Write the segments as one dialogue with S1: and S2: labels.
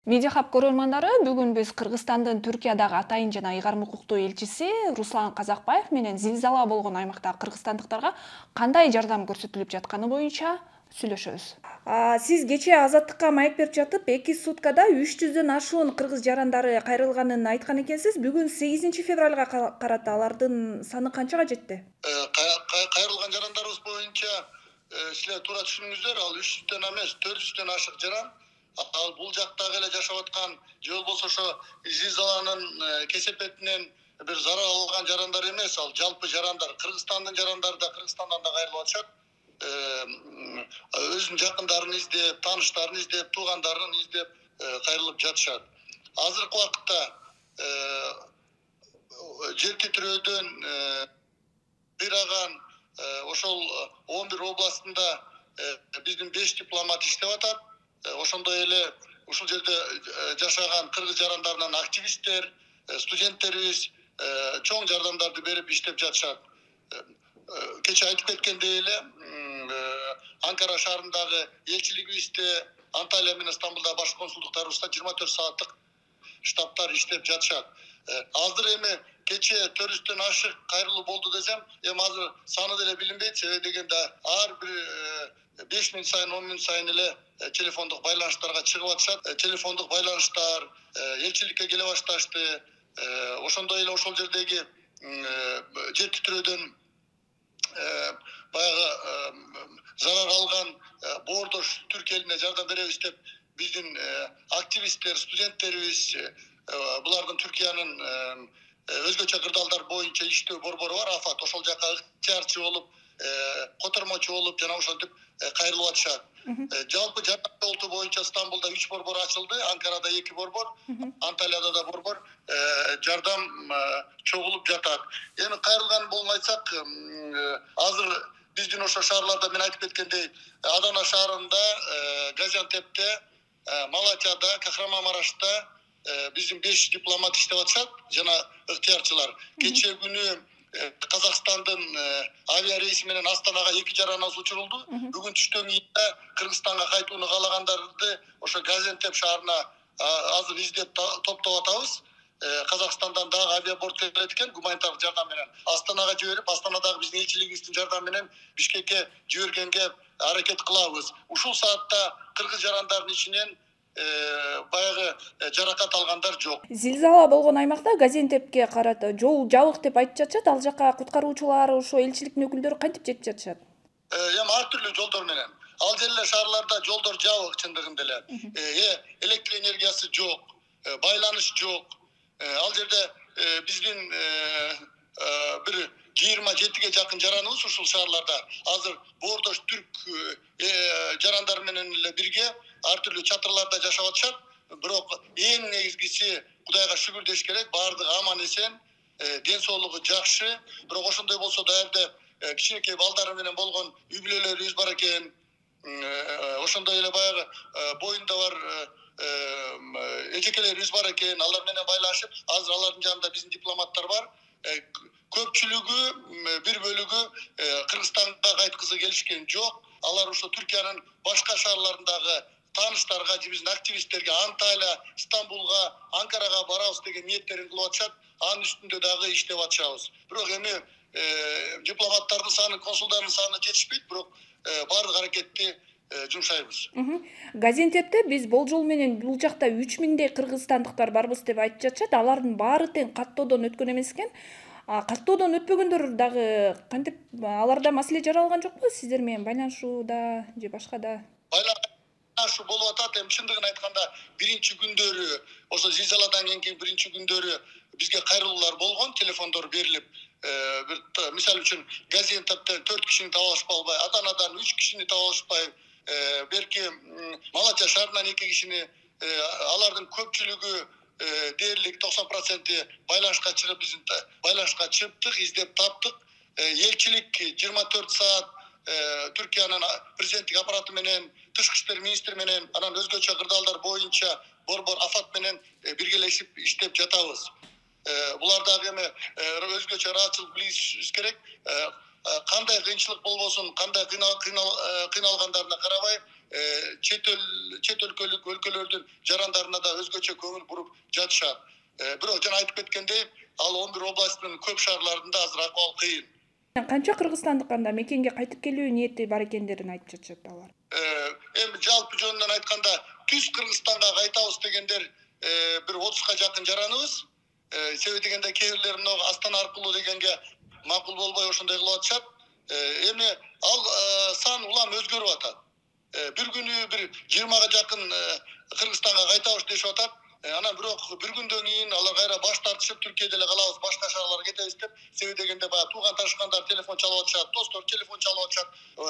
S1: Media Hub көрөрмандары, бүгүн биз Кыргызстандын Түркиядагы атайын жана ыйгарым укуктуу элчиси Руслан Казакбаев менен зилзала болгон аймакта кыргызстандыктарга кандай жардам көрсөтүлүп жатканы боюнча сүйлөшөбүз. Сиз кечээ Азаттыкка маек берип жатып, 2 суткада 300дөн ашуун кыргыз жарандары кайрылганын айткан экенсиз. Бүгүн 8 февралга карата алардын саны канчага жетти?
S2: Кайрылган жарандарыбыз боюнча силер туура түшүндүңүздөр, ал 300дөн эмес, 400дөн ашык жаран. Ал бул жактагы эле жашап аткан же болбосо ошо зилзаланын кесепетинен бир зарар алган жарандар эмес, ал жалпы жарандар. Кыргызстандын жарандары да Кыргызстандан да кайрылып атышат. Өзүнүн жакындарын издеп, тааныштарын издеп, туугандарын издеп кайрылып жатышат. Азыркы убакытта жер титирөөдөн кыйраган ошол 11 областында биздин 5 дипломат иштеп атат. Ошондой эле ушул жерде жашаган кыргыз жарандарынан активисттер, студенттерибиз чоң жардамдарды берип иштеп жатышат. Кече айтып кеткендей эле Анкара шаарындагы элчилигибизде, Анталия менен Стамбулда баш консулдуктарыбызда 24 сааттык штабтар иштеп жатышат. Азыр эми кече 400дөн ашык кайрылуу болду десем, эми азыр саны деле билинбейт, себеби дегенде ар бир 5 мүнөт сайын, 10 мүнөт сайын эле телефондук байланыштарга чыгып атышат. Телефондук байланыштар элчиликке келе башташты. Ошондой эле ошол жердеги жер титирөөдөн баягы зарар алган Боордош Түрк элине жардам беребиз деп биздин активисттер, студенттерибиз, булардын Түркиянын өзгөчө кырдаалдар боюнча иштөө борбору бар, АФАТ, ошол жака ыктыярчы болуп, котормочу болуп, жана ошентип кайрылып атышат. Жалпы жаран боюнча Стамбулда 3 борбор ачылды, Анкарада 2 борбор, Анталияда да борбор жардам чогулуп жатат. Эми кайрылган болгон айтсак, азыр биздин ошо шаарларда мен айтып кеткендей, Адана шаарында, Газиантепте, Малатияда, Кахрамамарашта биздин 5 дипломат иштеп атышат жана ыктыярчылар. Кечээ күнү Казакстандын авиа рейси менен Астанага 2 жараныбыз учурулду. Бүгүн түштөн кийин Кыргызстанга кайтууну каалагандарды ошо Газиантеп шаарына азыр издеп топтоп атабыз. Казакстандан дагы авиаборт келет экен, гуманитардык жардам менен Астанага жиберип, Астанадагы биздин элчилигибиздин жардамы менен Бишкекке жибергенге аракет кылабыз. Ушул саатта кыргыз жарандардын ичинен баягы жаракат алгандар жок.
S1: Зилзала болгон аймакта Газиантепке карата жол жабык деп айтып жатышат. Ал жака куткаруучулар, ошо элчиликтин өкүлдөрү кантип жетип жатышат?
S2: Эми ар түрдүү жолдор менен. Ал жерлер шаарларда жолдор жабык чындыгында эле. Электр энергиясы жок, байланыш жок. Ал жерде биздин бир 27ге жакын жараныбыз ушул шаарларда азыр Боордош Түрк жарандар менен эле бирге ар түрдүү чатырларда жашап атышат. Бирок эң негизгиси Кудайга шүгүр деш керек, баардыгы аман эсен, ден соолугу жакшы. Бирок ошондой болсо да эрде кичинекей балдары менен болгон үй бүлөлөрүбүз бар экен. Ошондой эле баягы боюнда бар эжекелерибиз бар экен. Алар менен байлашып, азыр алардын жанында биздин дипломаттар бар. Көпчүлүгү, бир бөлүгү Кыргызстанга кайткысы келишкен жок. Алар ошо Түркиянын башка шаарларындагы тааныштарга, биздин активисттерге Анталия, Стамбулга, Анкарага барабыз деген ниеттерин кылып атышат. Анын үстүндө дагы иштеп атышабыз. Бирок эми дипломаттардын саны, консулдардын саны жетишпейт, бирок баардык аракетти жумшайбыз.
S1: Газиантепте биз болжол менен бул жакта 3000дей кыргызстандыктар барбыз деп айтып жатышат. Алардын баары тең каттоодон өткөн эмес экен. Каттоодон өтпөгөндөр дагы кантип, аларда маселе жаралган жокпу? Сиздер менен байланышууда же башкада?
S2: Байланышуу болуп атат. Эми чындыгын айтканда, биринчи күндөрү, ошо зилзаладан кийинки биринчи күндөрү бизге кайрылуулар болгон, телефондор берилип, мисалы үчүн Газиантептен 4 кишини таба алышпай, Аданадан 3 кишини таба алышпай, берки Малатия шаарынан 2 кишини, алардын көпчүлүгү дээрлик 90% байланышка чыгып, биздин байланышка чыктык, издеп таптык. Элчилик 24 саат Түркиянын президенттик аппараты менен, тышкы иштер министри менен, анан өзгөчө кырдаалдар боюнча борбор АФАТ менен биргелешип иштеп жатабыз. Булар дагы эми өзгөчө ыраазычылык билишибиз керек. Кандай кыйынчылык болбосун, кандай кыйналгандарына карабай, чет өлкөлөрдүн жарандарына да өзгөчө көңүл буруп жатышат. Бирок жана айтып кеткендей, ал 11 областтын көп шаарларында азыр акыбал кыйын.
S1: Канча кыргызстандык анда мекенге кайтып келүү ниети бар экендерин айтып жатышат алар.
S2: Эми жалпы жөнүнөн айтканда, түз Кыргызстанга кайтабыз дегендер бир 30га жакын жараныбыз. Себеби дегенде кээ бирлери Астана аркылуу дегенге макул болбой ошондой кылып атышат. Эми ал сан улам өзгөрүп атат. Бир күнү бир 20га жакын Кыргызстанга кайтабыз дешип атат. Анан бирок бир күндөн кийин алар кайра баш тартышып, Түркияда эле калабыз, башка шаарларга кетебиз деп, себеби дегенде баягы тууган ташкандар телефон чалып атышат, достор телефон чалып атышат.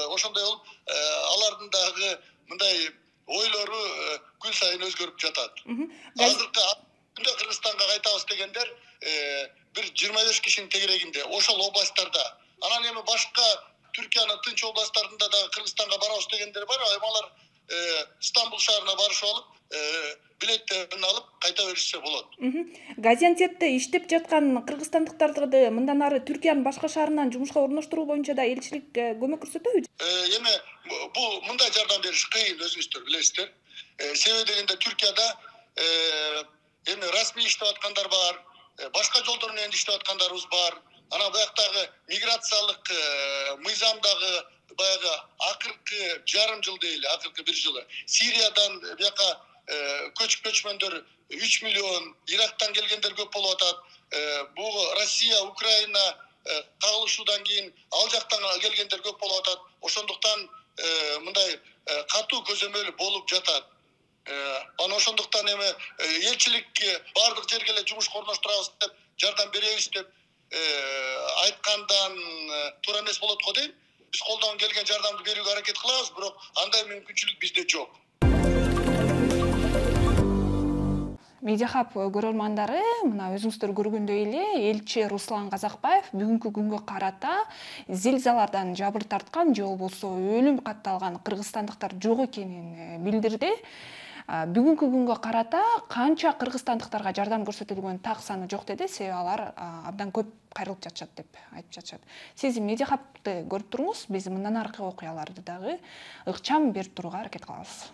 S2: Ошондой болуп, алардын дагы мындай ойлору күн сайын өзгөрүп жатат. Азыркы күндө Кыргызстанга кайтабыз дегендер бир 25 кишинин тегерегинде, ошол областтарда. Анан эми башка Түркиянын тынч областтарында дагы Кыргызстанга барабыз дегендер бар. Алар Стамбул шаарына барышып алып, билеттерин алып кайта беришсе болот.
S1: Газиантепте иштеп жаткан кыргызстандыктарды мындан ары Түркиянын башка шаарынан жумушка орноштуруу боюнча да элчилик көмөк көрсөтөбү?
S2: Эми бул мындай жардам бериш кыйын, өзүңүздөр билесиздер. Себеби дегенде Түркияда эми расмий иштеп аткандар бар, башка жолдор менен иштеп аткандарыбыз бар. Анан буяктагы миграциялык мыйзамдагы баягы акыркы жарым жыл дейли, акыркы бир жылы Сириядан бияка көчмөндөр 3 миллион, Ирактан келгендер көп болуп атат. Бул Россия, Украина кагылышуудан кийин ал жактан келгендер көп болуп атат. Ошондуктан мындай катуу көзөмөл болуп жатат. Анан ошондуктан эми элчиликке бардык жерге эле жумушка орноштурабыз деп, жардам беребиз деп айткандан туура эмес болот го дейм. Биз колдон келген жардамды берүүгө аракет кылабыз, бирок андай мүмкүнчүлүк бизде жок.
S1: Медиахаб көрөрмандары, мына өзүңүздөр көргөндөй эле, элчи Руслан Казакбаев бүгүнкү күнгө карата зилзалардан жабыр тарткан же болбосо өлүм катталган кыргызстандыктар жок экенин билдирди. Бүгүнкү күнгө карата канча кыргызстандыктарга жардам көрсөтүлгөн так саны жок деди, себеби алар абдан көп кайрылып жатышат деп айтып жатышат. Сиз Медиахабты көрүп туруңуз, биз мындан аркы окуяларды дагы ыкчам берип турууга аракет кылабыз.